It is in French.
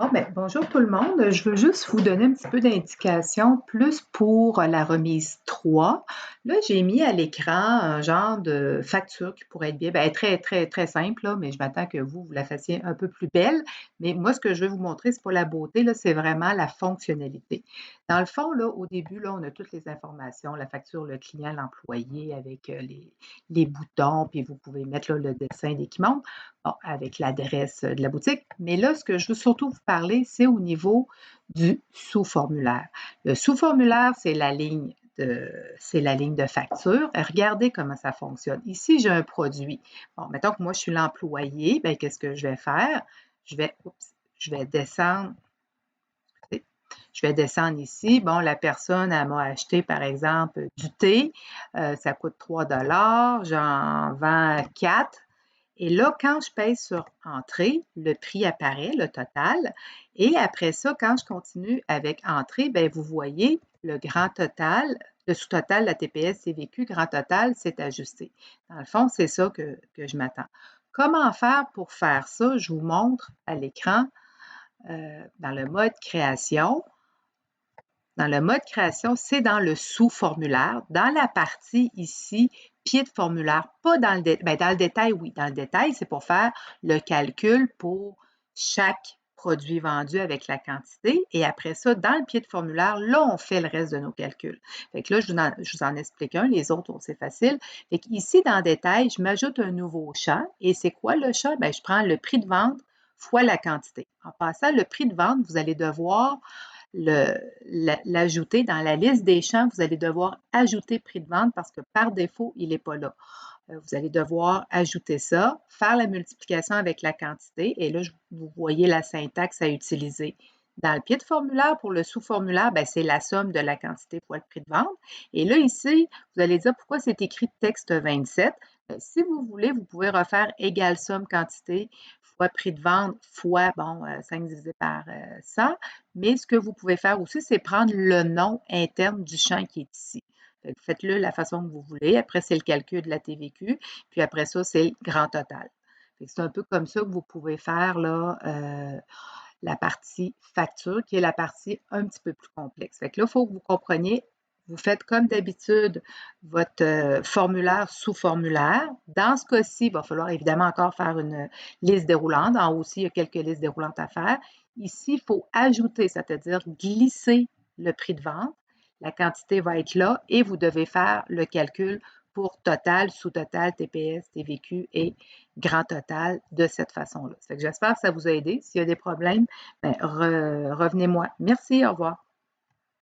Bon, ben, bonjour tout le monde. Je veux juste vous donner un petit peu d'indication plus pour la remise 3. Là, j'ai mis à l'écran un genre de facture qui pourrait être bien, ben, très, très, très simple, là, mais je m'attends que vous la fassiez un peu plus belle. Mais moi, ce que je veux vous montrer, c'est pas la beauté, là, c'est vraiment la fonctionnalité. Dans le fond, là, au début, là, on a toutes les informations, la facture, le client, l'employé, avec les boutons, puis vous pouvez mettre là, le dessin des qui monte. Bon, avec l'adresse de la boutique. Mais là, ce que je veux surtout vous parler, c'est au niveau du sous-formulaire. Le sous-formulaire, c'est la ligne de facture. Regardez comment ça fonctionne. Ici, j'ai un produit. Bon, mettons que moi, je suis l'employé. Bien, qu'est-ce que je vais faire? Je vais descendre. Je vais descendre ici. Bon, la personne, elle m'a acheté, par exemple, du thé. Ça coûte 3 j'en vends 4. Et là, quand je pèse sur Entrée, le prix apparaît, le total. Et après ça, quand je continue avec Entrée, bien, vous voyez le grand total, le sous-total, la TPS CVQ, grand total, c'est ajusté. Dans le fond, c'est ça que je m'attends. Comment faire pour faire ça? Je vous montre à l'écran dans le mode création. Dans le mode création, c'est dans le sous-formulaire, dans la partie ici, pied de formulaire, pas dans le détail. Dans le détail, oui. Dans le détail, c'est pour faire le calcul pour chaque produit vendu avec la quantité. Et après ça, dans le pied de formulaire, là, on fait le reste de nos calculs. Fait que là, je vous en explique un. Les autres, c'est facile. Fait qu'ici, dans le détail, je m'ajoute un nouveau champ. Et c'est quoi le champ? Bien, je prends le prix de vente fois la quantité. En passant, le prix de vente, vous allez devoir l'ajouter dans la liste des champs. Vous allez devoir ajouter prix de vente parce que par défaut, il n'est pas là. Vous allez devoir ajouter ça, faire la multiplication avec la quantité et là, vous voyez la syntaxe à utiliser. Dans le pied de formulaire, pour le sous-formulaire, ben, c'est la somme de la quantité fois le prix de vente. Et là, ici, vous allez dire pourquoi c'est écrit texte 27. Si vous voulez, vous pouvez refaire égale somme quantité fois prix de vente fois, bon, 5 divisé par 100. Mais ce que vous pouvez faire aussi, c'est prendre le nom interne du champ qui est ici. Faites-le la façon que vous voulez. Après, c'est le calcul de la TVQ. Puis après ça, c'est le grand total. C'est un peu comme ça que vous pouvez faire là, la partie facture, qui est la partie un petit peu plus complexe. Fait que là, il faut que vous compreniez, vous faites comme d'habitude votre formulaire sous formulaire. Dans ce cas-ci, il va falloir évidemment encore faire une liste déroulante. En haut aussi, il y a quelques listes déroulantes à faire. Ici, il faut ajouter, c'est-à-dire glisser le prix de vente. La quantité va être là et vous devez faire le calcul pour total, sous-total, TPS, TVQ et grand total de cette façon-là. J'espère que ça vous a aidé. S'il y a des problèmes, ben, revenez-moi. Merci, au revoir.